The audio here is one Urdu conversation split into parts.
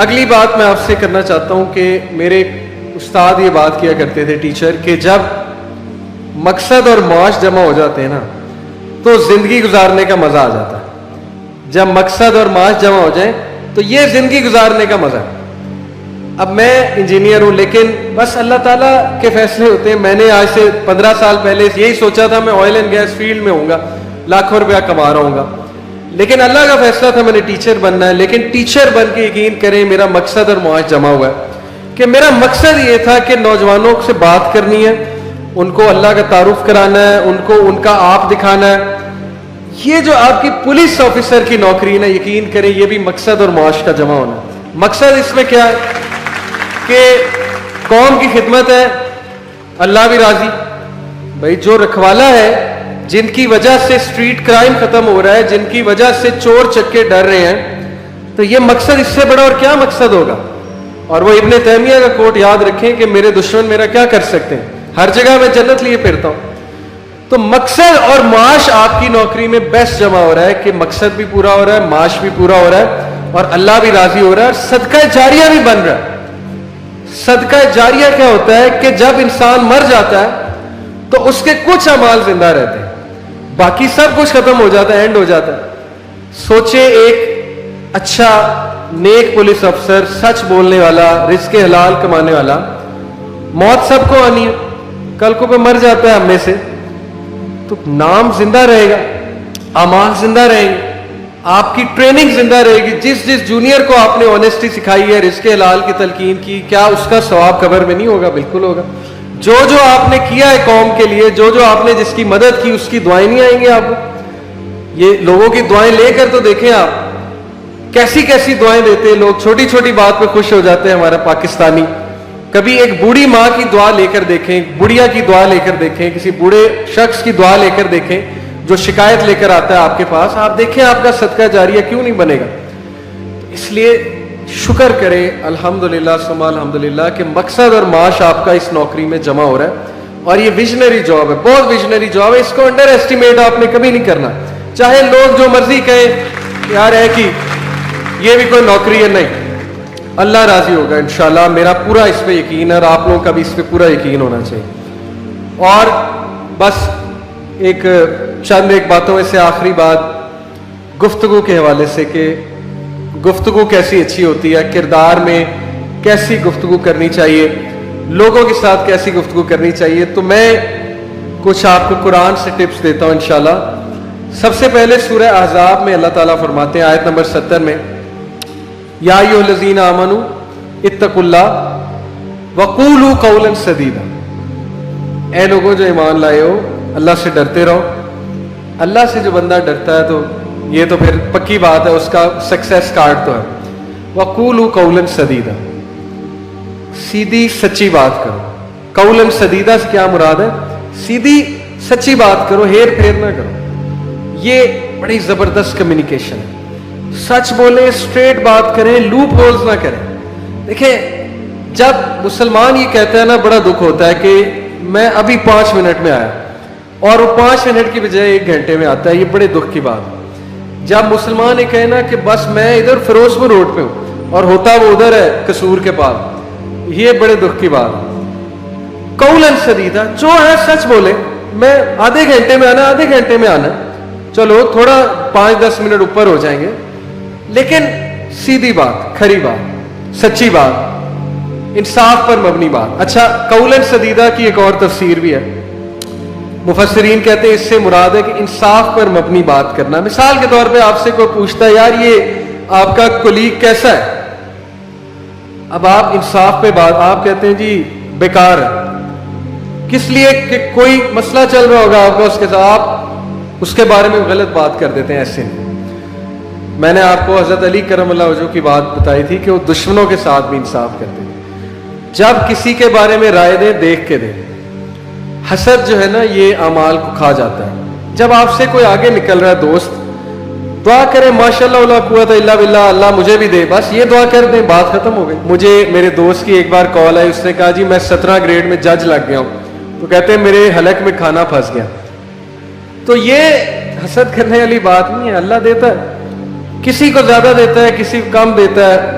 اگلی بات میں آپ سے کرنا چاہتا ہوں کہ میرے استاد یہ بات کیا کرتے تھے ٹیچر کہ جب مقصد اور معاش جمع ہو جاتے ہیں نا تو زندگی گزارنے کا مزہ آ جاتا ہے. جب مقصد اور معاش جمع ہو جائیں تو یہ زندگی گزارنے کا مزہ ہے. اب میں انجینئر ہوں لیکن بس اللہ تعالیٰ کے فیصلے ہوتے ہیں. میں نے آج سے 15 سال پہلے یہی سوچا تھا میں آئل اینڈ گیس فیلڈ میں ہوں گا, لاکھوں روپیہ کما رہا ہوں گا, لیکن اللہ کا فیصلہ تھا میں نے ٹیچر بننا ہے. لیکن ٹیچر بن کے یقین کریں میرا مقصد اور معاش جمع ہوا ہے کہ میرا مقصد یہ تھا کہ نوجوانوں سے بات کرنی ہے, ان کو اللہ کا تعارف کرانا ہے, ان کو ان کا آپ دکھانا ہے. یہ جو آپ کی پولیس آفیسر کی نوکری ہے نا, یقین کریں یہ بھی مقصد اور معاش کا جمع ہونا ہے. مقصد اس میں کیا ہے کہ قوم کی خدمت ہے, اللہ بھی راضی. بھائی جو رکھوالا ہے جن کی وجہ سے اسٹریٹ کرائم ختم ہو رہا ہے, جن کی وجہ سے چور چکے ڈر رہے ہیں, تو یہ مقصد اس سے بڑا اور کیا مقصد ہوگا. اور وہ ابن تیمیہ کا کوٹ یاد رکھیں کہ میرے دشمن میرا کیا کر سکتے ہیں, ہر جگہ میں جنت لیے پھرتا ہوں. تو مقصد اور معاش آپ کی نوکری میں بیسٹ جمع ہو رہا ہے کہ مقصد بھی پورا ہو رہا ہے, معاش بھی پورا ہو رہا ہے, اور اللہ بھی راضی ہو رہا ہے, اور صدقہ جاریہ بھی بن رہا ہے. صدقہ جاریہ کیا ہوتا ہے کہ جب انسان مر جاتا ہے تو اس کے کچھ اعمال زندہ رہتے ہیں, باقی سب کچھ ختم ہو جاتا ہے, اینڈ ہو جاتا ہے. سوچے ایک اچھا نیک پولیس افسر, سچ بولنے والا, رزق حلال کمانے والا, موت سب کو آنی ہے, کل کو کوئی مر جاتا ہے ہم میں سے تو نام زندہ رہے گا, اعمال زندہ رہیں گے, آپ کی ٹریننگ زندہ رہے گی. جس جس جونیئر کو آپ نے آنیسٹی سکھائی ہے, رزق حلال کی تلقین کی, کیا اس کا ثواب قبر میں نہیں ہوگا؟ بالکل ہوگا. جو جو آپ نے کیا ہے قوم کے لیے, جو جو آپ نے جس کی مدد کی, اس کی دعائیں نہیں آئیں گی آپ کو. یہ لوگوں کی دعائیں لے کر تو دیکھیں آپ, کیسی کیسی دعائیں دیتے ہیں لوگ, چھوٹی چھوٹی بات پہ خوش ہو جاتے ہیں ہمارا پاکستانی. کبھی ایک بوڑھی ماں کی دعا لے کر دیکھیں, بڑھیا کی دعا لے کر دیکھیں, کسی بوڑھے شخص کی دعا لے کر دیکھیں جو شکایت لے کر آتا ہے آپ کے پاس, آپ دیکھیں آپ کا صدقہ جاریہ کیوں نہیں بنے گا. اس لیے شکر کریں الحمدللہ ثم الحمدللہ کہ مقصد اور معاش آپ کا اس نوکری میں جمع ہو رہا ہے. اور یہ ویژنری جاب ہے, بہت ویژنری جاب ہے, اس کو انڈر ایسٹیمیٹ آپ نے کبھی نہیں کرنا. چاہے لوگ جو مرضی کہیں یار ہے کہ یہ بھی کوئی نوکری ہے, نہیں, اللہ راضی ہوگا انشاءاللہ. میرا پورا اس پہ یقین ہے, اور آپ لوگوں کا بھی اس پہ پورا یقین ہونا چاہیے. اور بس ایک باتوں میں سے آخری بات گفتگو کے حوالے سے کہ گفتگو کیسی اچھی ہوتی ہے, کردار میں کیسی گفتگو کرنی چاہیے, لوگوں کے ساتھ کیسی گفتگو کرنی چاہیے. تو میں کچھ آپ کو قرآن سے ٹپس دیتا ہوں انشاءاللہ. سب سے پہلے سورہ احزاب میں اللہ تعالیٰ فرماتے ہیں آیت نمبر 70 میں, یا ایھا الذین آمنوا اتقوا اللہ وقولوا قولا سدیدا. اے لوگوں جو ایمان لائے ہو, اللہ سے ڈرتے رہو. اللہ سے جو بندہ ڈرتا ہے تو یہ تو پھر پکی بات ہے, اس کا سکسیس کارڈ تو ہے. وقولوا قولا سدیدا, سیدھی سچی بات کرو. قولا سدیدا سے کیا مراد ہے؟ سیدھی سچی بات کرو, ہیر پھیر نہ کرو. یہ بڑی زبردست کمیونیکیشن ہے. سچ بولیں, اسٹریٹ بات کریں, لوپ ہولز نہ کریں. دیکھیں جب مسلمان یہ کہتا ہے نا, بڑا دکھ ہوتا ہے کہ میں ابھی 5 منٹ میں آیا, اور وہ 5 منٹ کی بجائے 1 گھنٹے میں آتا ہے. یہ بڑے دکھ کی بات ہے. جب مسلمان یہ کہے نا کہ بس میں ادھر فیروز پور روڈ پہ ہوں اور ہوتا وہ ادھر ہے قصور کے پاس, یہ بڑے دکھ کی بات ہے. قولاً سدیدا, جو ہے سچ بولے. میں آدھے گھنٹے میں آنا, آدھے گھنٹے میں آنا, چلو تھوڑا 5-10 منٹ اوپر ہو جائیں گے, لیکن سیدھی بات, کھری بات, سچی بات, انصاف پر مبنی بات. اچھا, قولاً سدیدا کی ایک اور تفسیر بھی ہے. مفسرین کہتے ہیں اس سے مراد ہے کہ انصاف پر مبنی بات کرنا. مثال کے طور پہ آپ سے کوئی پوچھتا ہے یار یہ آپ کا کولیگ کیسا ہے, اب آپ انصاف پہ بات, آپ کہتے ہیں جی بیکار ہے. کس لیے کہ کوئی مسئلہ چل رہا ہوگا آپ کا اس کے ساتھ, آپ اس کے بارے میں غلط بات کر دیتے ہیں. ایسے میں نے آپ کو حضرت علی کرم اللہ وجہہ کی بات بتائی تھی کہ وہ دشمنوں کے ساتھ بھی انصاف کرتے ہیں. جب کسی کے بارے میں رائے دیں, دیکھ کے دیں. حسد جو ہے نا یہ اعمال کو کھا جاتا ہے. جب آپ سے کوئی آگے نکل رہا ہے دوست, دعا کریں ماشاءاللہ لا قوت الا باللہ, اللہ مجھے بھی دے, بس یہ دعا کر دیں, بات ختم ہو گئی. مجھے میرے دوست کی ایک بار کال آئی, اس نے کہا جی میں 17 گریڈ میں جج لگ گیا ہوں, تو کہتے ہیں میرے حلق میں کھانا پھنس گیا. تو یہ حسد کرنے والی بات نہیں ہے. اللہ دیتا ہے, کسی کو زیادہ دیتا ہے, کسی کو کم دیتا ہے.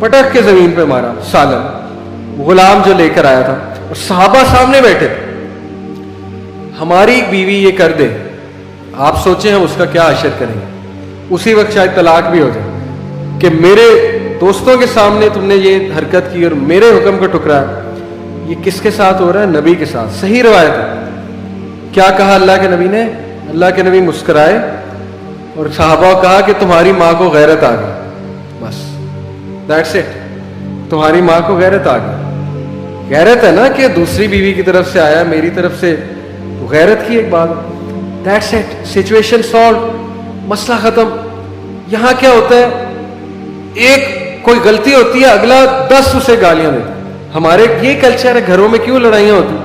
پٹک کے زمین پہ مارا سالم, غلام جو لے کر آیا تھا, اور صحابہ سامنے بیٹھے. ہماری بیوی یہ کر دے, آپ سوچیں ہم اس کا کیا اشر کریں گے. اسی وقت شاید طلاق بھی ہو جائے کہ میرے دوستوں کے سامنے تم نے یہ حرکت کی اور میرے حکم کو ٹکرایا. یہ کس کے ساتھ ہو رہا ہے؟ نبی کے ساتھ. صحیح روایت ہے. کیا کہا اللہ کے نبی نے؟ اللہ کے نبی مسکرائے اور صحابہ کو کہا کہ تمہاری ماں کو غیرت آ گئی. بس دیٹس اٹ, تمہاری ماں کو غیرت آ گئی. غیرت ہے نا کہ دوسری بیوی کی طرف سے آیا, میری طرف سے, تو غیرت کی ایک بات. دیٹس اٹ, سچویشن سالو, مسئلہ ختم. یہاں کیا ہوتا ہے, ایک کوئی غلطی ہوتی ہے, اگلا 10 اسے گالیاں دیتا ہے. ہمارے یہ کلچر ہے, گھروں میں کیوں لڑائیاں ہوتی,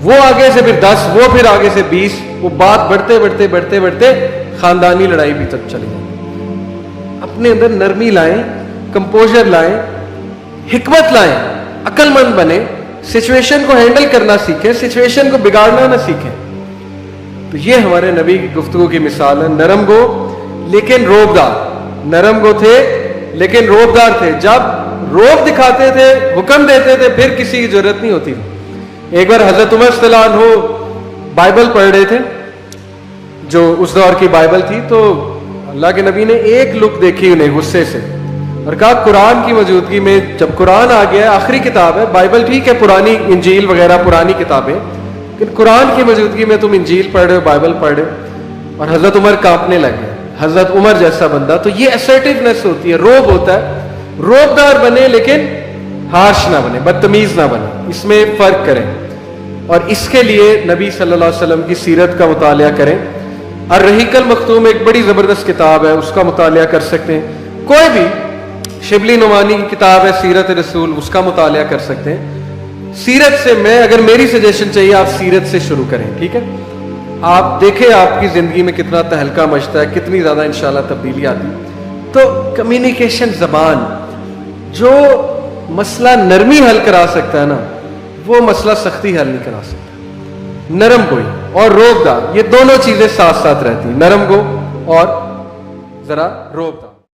وہ آگے سے پھر 10, وہ پھر آگے سے 20, وہ بات بڑھتے بڑھتے بڑھتے بڑھتے خاندانی لڑائی بھی تک چلی جاتی. اپنے اندر نرمی لائیں, کمپوزر لائیں, حکمت لائیں, عقل مند بنے, سچویشن کو ہینڈل کرنا سیکھیں, سچویشن کو بگاڑنا نہ سیکھیں. تو یہ ہمارے نبی کی گفتگو کی مثال ہے. نرم گو لیکن روبدار. نرم گو تھے لیکن روبدار تھے. جب روب دکھاتے تھے, حکم دیتے تھے, پھر کسی کی ضرورت نہیں ہوتی. ایک بار حضرت عمر رضی اللہ عنہ بائبل پڑھ رہے تھے, جو اس دور کی بائبل تھی, تو اللہ کے نبی نے ایک لک دیکھی انہیں غصے سے اور کہا قرآن کی موجودگی میں, جب قرآن آ گیا ہے, آخری کتاب ہے, بائبل ٹھیک ہے پرانی انجیل وغیرہ پرانی کتابیں, لیکن قرآن کی موجودگی میں تم انجیل پڑھ رہے ہو, بائبل پڑھ رہے ہو. اور حضرت عمر کانپنے لگے. حضرت عمر جیسا بندہ, تو یہ اسرٹیونیس ہوتی ہے, روب ہوتا ہے. روبدار بنے لیکن ہارش نہ بنے, بدتمیز نہ بنے, اس میں فرق کریں. اور اس کے لیے نبی صلی اللہ علیہ وسلم کی سیرت کا مطالعہ کریں. الرحیق المختوم ایک بڑی زبردست کتاب ہے, اس کا مطالعہ کر سکتے ہیں. کوئی بھی شبلی نعمانی کی کتاب ہے سیرت رسول, اس کا مطالعہ کر سکتے ہیں. سیرت سے میں, اگر میری سجیشن چاہیے, آپ سیرت سے شروع کریں, ٹھیک ہے. آپ دیکھیں آپ کی زندگی میں کتنا تہلکہ مچتا ہے, کتنی زیادہ انشاءاللہ تبدیلی آتی. تو کمیونیکیشن, زبان, جو مسئلہ نرمی حل کرا سکتا ہے نا, وہ مسئلہ سختی حل نہیں کرا سکتا. نرم گوئی اور روبدار, یہ دونوں چیزیں ساتھ ساتھ رہتی ہیں. نرم گو اور ذرا روبدار.